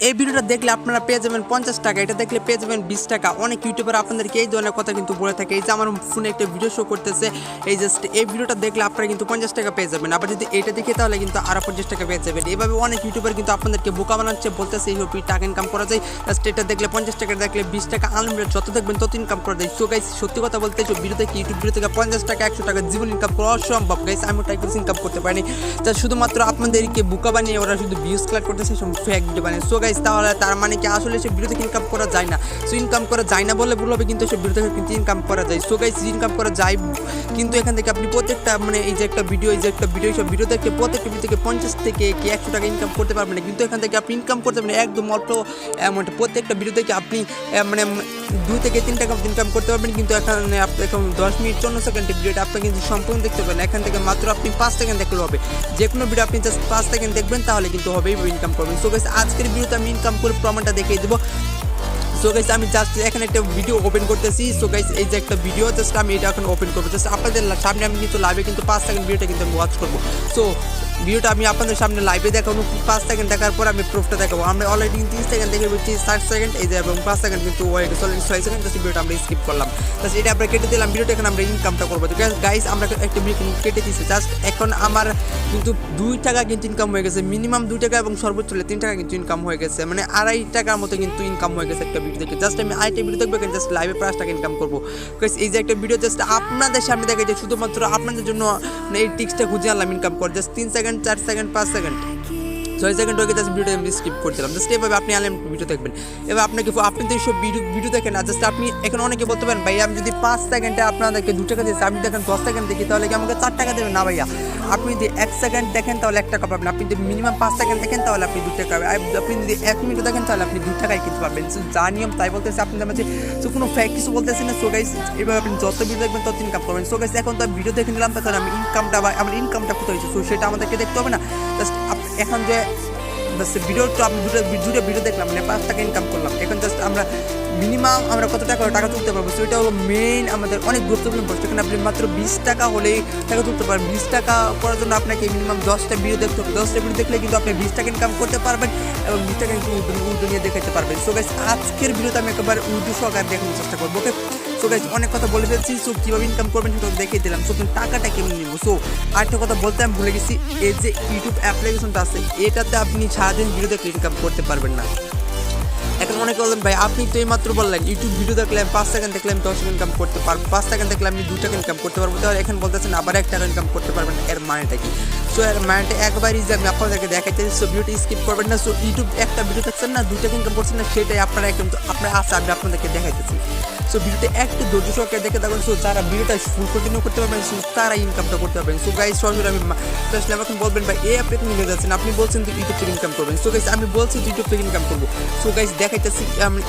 এই ভিডিওটা দেখলে আপনারা পেয়ে যাবেন 50 টাকা, এটা দেখলে পেয়ে যাবেন 20 টাকা। অনেক ইউটিউবার আপনাদেরকে এই ধরনের কথা কিন্তু বলে থাকে। এই যে আমার ফোনে একটা ভিডিও শো করতেছে, এই জাস্ট এই ভিডিওটা দেখলে আপনারা কিন্তু 50 টাকা পেয়ে যাবেন। আবার যদি এটা দেখে তাহলে কিন্তু আরও 50 টাকা পেয়ে যাবেন। এভাবে অনেক ইউটিউবার কিন্তু আপনাদেরকে বোকা বানাচ্ছে, বলতেছে এইসব টাকা ইনকাম করা যায়। জাস্ট এটা দেখলে 50 টাকা, দেখলে 20 টাকা, আনলিমিটেড যত দেখবেন তত ইনকাম করা যায়। সো গাইস, সত্যি কথা বলতে এইসব ভিডিও থেকে ইউটিউব ভিডিও থেকে 50 টাকা 100 টাকা জীবন ইনকাম করা অসম্ভব গাইস। আমি ট্রাই করেছি, ইনকাম করতে পারিনি। তা শুধুমাত্র আপনাদেরকে বোকা বানিয়ে ওরা শুধু ভিউজ কালেক্ট করতেছে, সব ফেক ভিডিও বানিয়ে। সো গাইস, তাহলে তার মানে কি আসলে সব ভিডিও থেকে ইনকাম করা যায় না? সো ইনকাম করা যায় না বলে ভুল হবে, কিন্তু সব ভিডিও থেকে কিন্তু ইনকাম করা যায়। সো গাইস, ইনকাম করা যায়, কিন্তু এখান থেকে আপনি প্রত্যেকটা এই যে একটা ভিডিও, সব ভিডিও থেকে প্রত্যেকটা ভিডিও থেকে 50 থেকে 100 টাকা ইনকাম করতে পারবেন না, কিন্তু এখান থেকে আপনি ইনকাম করতে পারবেন একদম অল্প অ্যামাউন্ট। প্রত্যেকটা ভিডিও থেকে আপনি 2 থেকে 3 টাকা ইনকাম করতে পারবেন, কিন্তু এখানে আপনি এখন 10 মিনিট 54 সেকেন্ডের ভিডিওটা আপনি কিন্তু সম্পূর্ণ দেখতে পাবেন। এখান থেকে মাত্র আপনি 5 সেকেন্ড দেখলে হবে। যে কোনো ভিডিও আপনি জাস্ট 5 সেকেন্ড দেখবেন, তাহলে কিন্তু হবেই ইনকাম করবেন। সো গাইস, আজকের ভিডিওতে আমি ইনকাম করে প্রমাণটা দেখিয়ে দেবো। সো গাইস, আমি জাস্ট এখানে একটা ভিডিও ওপেন করতেছি। সো গাইস, এই যে একটা ভিডিও, জাস্ট আমি এটা এখন ওপেন করবো। জাস্ট আপনাদের সামনে আমি কিন্তু লাইভে কিন্তু 5 সেকেন্ড ভিডিওটা কিন্তু আমি ওয়াচ করবো। সো ভিডিওটা আমি আপনাদের সামনে লাইভে দেখাবো। 5 সেকেন্ড দেখার পর আমি প্রুফটা দেখাবো। আমরা অলরেডি 30 সেকেন্ড দেখে বলছি, 60 সেকেন্ড এই যে, এবং 5 সেকেন্ড কিন্তু অলরেডি 6 সেকেন্ড জাস্ট ভিডিওটা আমরা স্কিপ করলাম। জাস্ট এটা আমরা কেটে দিলাম ভিডিওটা। এখন আমরা ইনকামটা করবো। তো গাইস, আমরা একটা ভিডিও কেটে দিচ্ছি। জাস্ট এখন আমার কিন্তু 2 টাকা কিন্তু ইনকাম হয়ে গেছে, মিনিমাম 2 টাকা এবং সর্বোচ্চ 3 টাকা কিন্তু ইনকাম হয়ে গেছে, মানে 2.5 টাকার মতো কিন্তু ইনকাম হয়ে গেছে একটা ভিডিও থেকে। জাস্ট আমি আরেকটা ভিডিও দেখবো, জাস্ট লাইভে 5 টাকা ইনকাম করবো। গাইস, এই যে একটা ভিডিও জাস্ট আপনাদের সামনে দেখে, যে শুধুমাত্র আপনাদের জন্য এই টিক্সটা খুঁজে আনলাম ইনকাম করে। Just 3 second, 4 second, 5 second, 6 second হয়ে গেছে। ভিডিওটা আমি স্কিপ করে দিলাম। জাস্ট এভাবে আপনি আনলিমিটেড ভিডিও দেখবেন। এবার আপনি তো এইসব ভিডিও দেখেন না। জাস্ট আপনি এখন অনেকে বলতে পারেন, ভাই আমি যদি 5 সেকেন্ডে আপনাদেরকে 2 টাকা দিয়েছি, আপনি দেখেন 10 সেকেন্ড দেখি, তাহলে কি আমাকে 4 টাকা দেবেন? না ভাইয়া, আপনি যদি 1 সেকেন্ড দেখেন তাহলে 1 টাকা পাবেন। আপনি যদি মিনিমাম 5 সেকেন্ড দেখেন তাহলে আপনি 2 টাকা পাবেন। আপনি যদি 1 মিনিট দেখেন তাহলে আপনি 2 টাকায় কিনতে পারবেন। সো যা নিয়ম তাই বলতেছে আপনাদের মাঝে। সো কোনো ফেক কিছু বলতেছি না। সো গাইস, এভাবে আপনি যত ভিডিও দেখবেন তত ইনকাম করবেন। সো গাইস, এখন তো ভিডিও দেখে নিলাম, তখন আমি আমার ইনকামটা কোথায় হয়েছে, সো সেটা আমাদেরকে দেখতে হবে না? জাস্ট এখন যে ভিডিও তো আপনি দুটো ভিডিও দেখলাম, 5 টাকা ইনকাম করলাম। এখন জাস্ট আমরা মিনিমাম আমরা কত টাকা তুলতে পারবো, সো এটা হলো মেইন আমাদের অনেক গুরুত্বপূর্ণ প্রশ্ন। এখানে আপনি মাত্র 20 টাকা হলেই টাকা তুলতে পারবেন। 20 টাকা করার জন্য আপনাকে মিনিমাম 10টা ভিডিও দেখতে হবে। 10টা ভিডিও দেখলে কিন্তু আপনি 20 টাকা ইনকাম করতে পারবেন, এবং 20 টাকা কিন্তু উর্দু নিয়ে দেখাতে পারবেন। সো গাইস, আজকের ভিডিওতে আমি একেবারে উর্দু সহকারে দেখানোর চেষ্টা করবো। ওকে, সো গাইস, অনেক কথা বলে ফেলছি। সো কীভাবে ইনকাম করবেন সেটা দেখিয়ে দিলাম। সো টাকাটা কেমন নিব। সো আরেকটা কথা বলতে আমি ভুলে গেছি, এই যে ইউটিউব অ্যাপ্লিকেশনটা আছে, এটাতে আপনি সারাদিন ভিডিও দেখলে ইনকাম করতে পারবেন না। এখন মনে করলেন, ভাই আপনি তো এই মাত্র বললেন ইউটিউব ভিডিও দেখলাম 5 সেকেন্ড দেখলাম 10 টাকা ইনকাম করতে পারবো, 5 সেকেন্ড দেখলে আমি 2 টাকা ইনকাম করতে পারবো। তাহলে এখন বলতেছেন আবার 1 টাকা ইনকাম করতে পারবেন, এর মানেটা কি? সো এর মানেটা একবারই যে আমি আপনাদেরকে দেখাইতে, সো ভিডিওটি স্কিপ করবেন না। সো ইউটিউব একটা ভিডিও দেখছেন না, 2 টাকা ইনকাম করছেন না, সেটাই আপনারা কিন্তু আপনার আছে, আমি আপনাদেরকে দেখাইতেছি। সো ভিডিওটা একটু ধৈর্য সহকারে দেখে থাকবেন। সো যারা ভিডিওটা ফুল কন্টিনিউ করতে পারবেন, সো তারা ইনকামটা করতে পারবেন। সো গাইস, সরাসরি আমি আসলে এখন বলবেন, ভাই এই অ্যাপে নিয়ে যাচ্ছেন, আপনি বলছেন তো ইউটিউব থেকে ইনকাম করবেন। সো গাইস, আমি বলছি ইউটিউব থেকে ইনকাম করবো। সো গাইস, দেখাইতেছি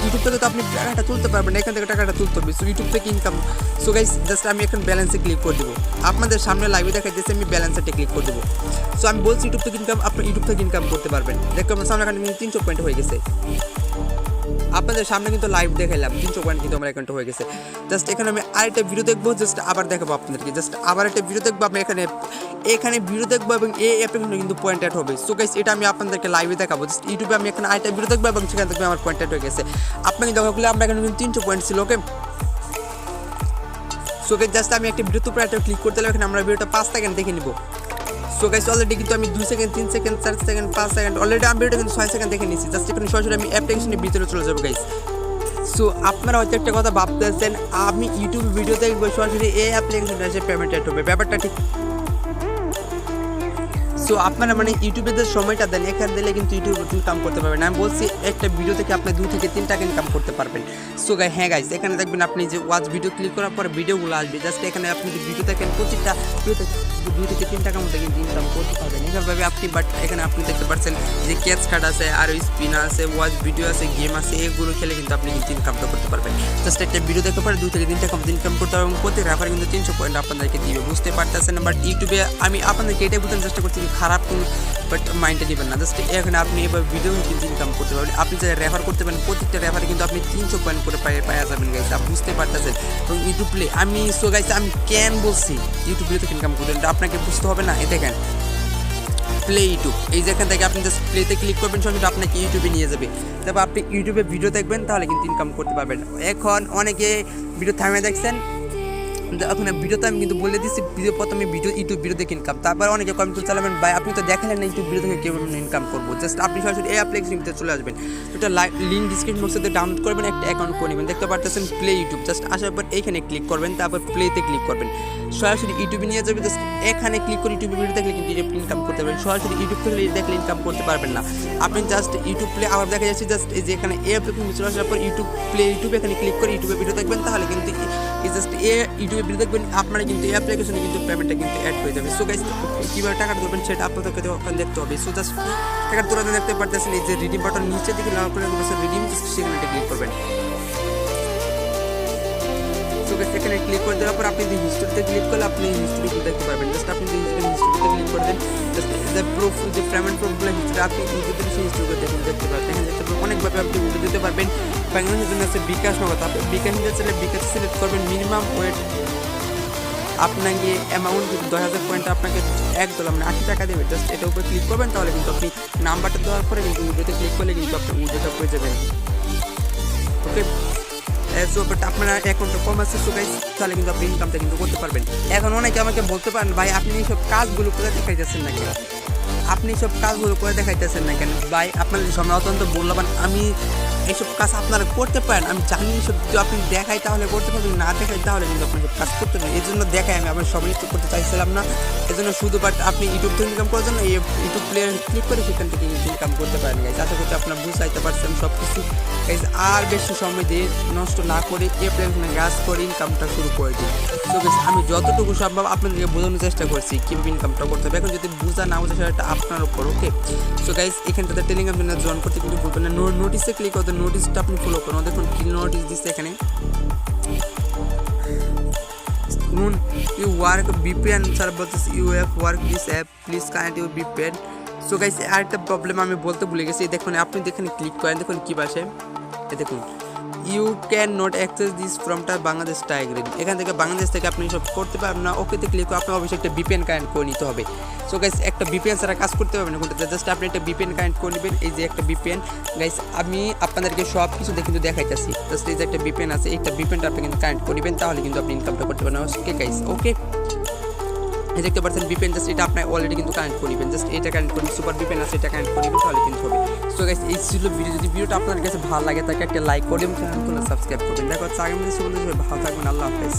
ইউটিউব থেকে তো আপনি টাকাটা তুলতে পারবেন, এখান থেকে টাকাটা তুলতে হবে। সো ইউটিউব থেকে ইনকাম। সো গাইস, জাস্ট আমি এখন ব্যালেন্সে ক্লিক করে দেবো। আপনাদের সামনে লাইভে দেখাইতেছি, আমি ব্যালেন্সে ক্লিক করে দেবো। সো আমি বলছি ইউটিউব থেকে ইনকাম, আপনি ইউটিউব থেকে ইনকাম করতে পারবেন। দেখতে আমার সামনে এখানে 300 পয়েন্ট হয়ে গেছে। আপনাদের সামনে কিন্তু লাইভ দেখাইলাম, 300 পয়েন্ট কিন্তু আমার অ্যাকাউন্টে হয়ে গেছে। জাস্ট এখানে আমি আরেকটা ভিডিও দেখবো, জাস্ট আবার দেখাবো আপনাদেরকে। জাস্ট আবার একটা ভিডিও দেখবো, আমি এখানে ভিডিও দেখবো, এবং এই অ্যাপে কিন্তু পয়েন্ট অ্যাড হবে। সো গাইস, এটা আমি আপনাদেরকে লাইভে দেখাবো। জাস্ট ইউটিউবে আমি এখানে আরেকটা ভিডিও দেখবো, এবং সেখান থেকে আমার পয়েন্ট অ্যাড হয়ে গেছে। আপনাকে দেখা করলে আমরা এখানে কিন্তু 300 পয়েন্ট ছিল। ওকে, সো গাইস, জাস্ট আমি একটা ভিডিওর উপরে একটা ক্লিক করতে হলে এখানে আমরা ভিডিওটা 5 সেকেন্ড দেখে নিব। সো গাইস, অলরেডি কিন্তু আমি 2 second, 3 second, 4 second, 5 second already আমি ভিডিওটা কিন্তু 6 সেকেন্ড দেখে নিচ্ছি। জাস্ট এখানে সরাসরি আমি অ্যাপ্লিকেশনের ভিতরে চলে যাবো গাইস। সো আপনারা হয়তো একটা কথা ভাবতেছেন, আমি ইউটিউব ভিডিও দেখবো, সরাসরি এই অ্যাপ্লিকেশনটা এসে পেমেন্ট অ্যাড হবে, ব্যাপারটা ঠিক। সো আপনারা ইউটিউবে যে সময়টা দেন, এখানে দিলে কিন্তু ইউটিউব ইনকাম করতে পারবেন। আমি বলছি একটা ভিডিও থেকে আপনি 2 থেকে 3 টাকা ইনকাম করতে পারবেন। সো হ্যাঁ গাইস, এখানে দেখবেন আপনি যে ওয়াচ ভিডিও ক্লিক করার পর ভিডিওগুলো আসবে। জাস্ট এখানে আপনি যে ভিডিও দেখেন, প্রতিটা ভিডিওতে 2 থেকে 3 টাকার মধ্যে কিন্তু ইনকাম করতে পারবেন এভাবে আপনি। বাট এখানে আপনি দেখতে পাচ্ছেন যে ক্যাচ কার্ড আছে, আর স্পিন আছে, ওয়াচ ভিডিও আছে, গেম আছে, এগুলো খেলে কিন্তু আপনি কিন্তু ইনকামটা করতে পারবেন। জাস্ট একটা ভিডিও দেখতে পারে 2 থেকে 3 টাকা মধ্যে ইনকাম করতে পারবেন, এবং প্রতি রেফারে কিন্তু 300 পয়েন্ট আপনাদেরকে দিবে। বুঝতে পারতেছেন? বাট ইউটিউবে আমি আপনাদেরকে এটাই বোঝানোর চেষ্টা করছি, খারাপ কোনো বাট মাইন্ডে নেবেন না। জাস্ট এখানে আপনি এবার ভিডিও কিন্তু ইনকাম করতে পারবেন। আপনি যারা রেফার করতে পারেন, প্রত্যেকটা রেফারে কিন্তু আপনি 300 পয়েন্ট করে পাওয়া যাবেন গাইস। আপনি বুঝতে পারতেছেন? এবং ইউটিউবে আমি গাইস আমি কেন বলছি ইউটিউব ভিডিও থেকে ইনকাম করবেন, আপনাকে বুঝতে হবে না। এটা কেন প্লে ইউটিউব, এই যেখান থেকে আপনি জাস্ট প্লেতে ক্লিক করবেন সরাসরি আপনাকে ইউটিউবে নিয়ে যাবে। তারপর আপনি ইউটিউবে ভিডিও দেখবেন তাহলে কিন্তু ইনকাম করতে পারবেন। এখন অনেকে ভিডিও থামিয়ে দেখছেন, এখন ভিডিওতে আমি কিন্তু বলে দিচ্ছি ভিডিও প্রথমে ইউটিউব ভিডিও দেখে ইনকাম। তারপর অনেকে কমেন্ট করে চালাবেন ভাই আপনি তো দেখালেন না ইউটিউব ভিডিও থেকে কীভাবে ইনকাম করবো। জাস্ট আপনি সরাসরি এই অ্যাপ্লিকেশনটিতে চলে আসবেন, এটা লিঙ্ক ডিসক্রিপশন বক্সে ডাউনলোড করবেন, একটা অ্যাকাউন্ট করে নেবেন। দেখতে পারতেছেন প্লে ইউটিউব, জাস্ট আসার পর এইখানে ক্লিক করবেন, তারপর প্লেতে ক্লিক করবেন, সরাসরি ইউটিউবে নিয়ে যাবে। জাস্ট এখানে ক্লিক করে ইউটিউব ভিডিও দেখলে কিন্তু ইনকাম করতে পারবেন। সরাসরি ইউটিউব থেকে দেখলে ইনকাম করতে পারবেন না, আপনি জাস্ট ইউটিউব প্লে আবার দেখা যাচ্ছে জাস্ট এই যে এখানে এই অ্যাপ্লিকেশন চলে আসার পর ইউটিউব প্লে ইউটিউবে এখানে ক্লিক করে ইউটিউবে ভিডিও দেখবেন, তাহলে কিন্তু জাস্ট ইউটিউবে ভিডিও দেখবেন আপনারা কিন্তু এই অ্যাপ্লিকেশনে কিন্তু পেমেন্টটা কিন্তু অ্যাড হয়ে যাবে। সো গাইস কীভাবে টাকাটা দেবেন সেটা আপনাদেরকে ওখানে দেখতে হবে। সো জাস্ট টাকা তুলে দেখতে পারতেছেন এই যে রিডিম বাটন নিচে দিকে লাল করে রিডিম, সেখানে ক্লিক করবেন। সো গাইস এখানে ক্লিক করে দেওয়ার পর আপনি যদি হিস্ট্রিতে ক্লিক করলে আপনি হিস্ট্রিগুলো দেখতে পারবেন। জাস্ট আপনি যদি হিস্ট্রিতে ক্লিক করে দেন, জাস্ট যে প্রুফ যে পেমেন্ট প্রুফগুলো হিস্ট্রি আপনি ইউটিউবে সেই হিস্ট্রিগুলো দেখতে পারবেন। এখানে দেখতে পারবেন অনেকভাবে আপনি উঠে দিতে পারবেন। বাংলাদেশের জন্য আছে বিকাশ নগদ, আপনি বিকাশ নিতে চাইলে বিকাশ সিলেক্ট করবেন। মিনিমাম ওয়েট আপনাকে অ্যামাউন্ট কিন্তু 10,000 পয়েন্ট আপনাকে $1 মানে 80 টাকা দেবে। জাস্ট এটার উপরে ক্লিক করবেন, তাহলে কিন্তু আপনি নাম্বারটা দেওয়ার পরে কিন্তু উইড্রোতে ক্লিক করলে কিন্তু আপনি উইড্রোটা পেয়ে যাবেন। ওকে, সো বাট আপনার অ্যাকাউন্টটা কম আছে সো গাইস, তাহলে কিন্তু আপনি ইনকামটা কিন্তু করতে পারবেন। এখন অনেকে আমাকে বলতে পারেন ভাই আপনি এইসব কাজগুলো করে দেখাইতেছেন না কেন, আপনি সব কাজগুলো করে দেখাইতেছেন না কেন? ভাই আপনাদের সময় অত্যন্ত মূল্যবান, আমি এইসব কাজ আপনারা করতে পারেন, আমি জানি এইসব যদি আপনি দেখাই তাহলে করতে পারবেন, না দেখাই তাহলে কিন্তু আপনি সব কাজ করতে পারেন। এই জন্য দেখাই আমি আমার সময় একটু করতে চাইছিলাম না, এই জন্য শুধু বাট আপনি ইউটিউব থেকে ইনকাম করার জন্য এই ইউটিউব প্লেয়ার ক্লিক করে সেখান থেকে ইনকাম করতে পারেন গাইজ। আশা করছি আপনার বুঝাইতে পারছেন সব কিছু গাইজ। আর বেশি সময় দিয়ে নষ্ট না করে এই প্ল্যানে কাজ করে ইনকামটা শুরু করে দিই। তো গাইজ আমি যতটুকু সম্ভব আপনাদেরকে বোঝানোর চেষ্টা করছি কীভাবে ইনকামটা করতে হবে। এখন যদি বোঝা না বোঝা সেটা আপনার উপর। ওকে, সো গাইজ এখানটাতে টেলিগ্রাম চ্যানেল জয়েন করতে কিন্তু ভুলবেন না। নোটিসে ক্লিক করতে, নোটিসটা আপনি ফলো করুন। দেখুন কি নোটিস দিচ্ছে এখানে, you work VPN service, you have work this app, please connect your VPN। So guys আরেকটা প্রবলেম আমি বলতে ভুলে গেছি, দেখুন আপনি এখানে ক্লিক করেন, দেখুন কী পাশে দেখুন you can not access this ফ্রমটা বাংলাদেশ টাইগ্রেড, এখান থেকে বাংলাদেশ থেকে আপনি সব করতে পারবেন না। ওকেতে ক্লিক করে আপনার অবশ্যই একটা VPN কানেক্ট করে নিতে হবে। সো গাইস একটা VPN ছাড়া কাজ করতে পারবেন না কোনটাতে, জাস্ট আপনি একটা VPN কানেক্ট করে নেবেন। এই যে একটা VPN গাইস, আমি আপনাদেরকে সব কিছু কিন্তু দেখাইতেছি। জাস্ট এই যে একটা VPN আছে, এইটা VPNটা আপনি কিন্তু কানেক্ট করে নেবেন, তাহলে কিন্তু আপনি ইনকামটা করতে পারবেন। ওকে গাইস, ওকে এই দেখতে পাচ্ছেন VPN, জাস্ট এটা আপনার অলরেডি কিন্তু কানেক্ট করে নেবেন। জাস্ট এটা কানেক্ট করে সুপার VPN আছে, এটা কানেক্ট করে নেবেন, তাহলে কিন্তু হবে। সো গাইস এই ছিল ভিডিও, যদি ভিডিওটা আপনার কাছে ভালো লাগে তাকে একটা লাইক করে দেবেন, চ্যানেলটা সাবস্ক্রাইব করবেন। দেখো আগামী দিনে ভালো থাকবেন, আল্লাহ হাফেজ।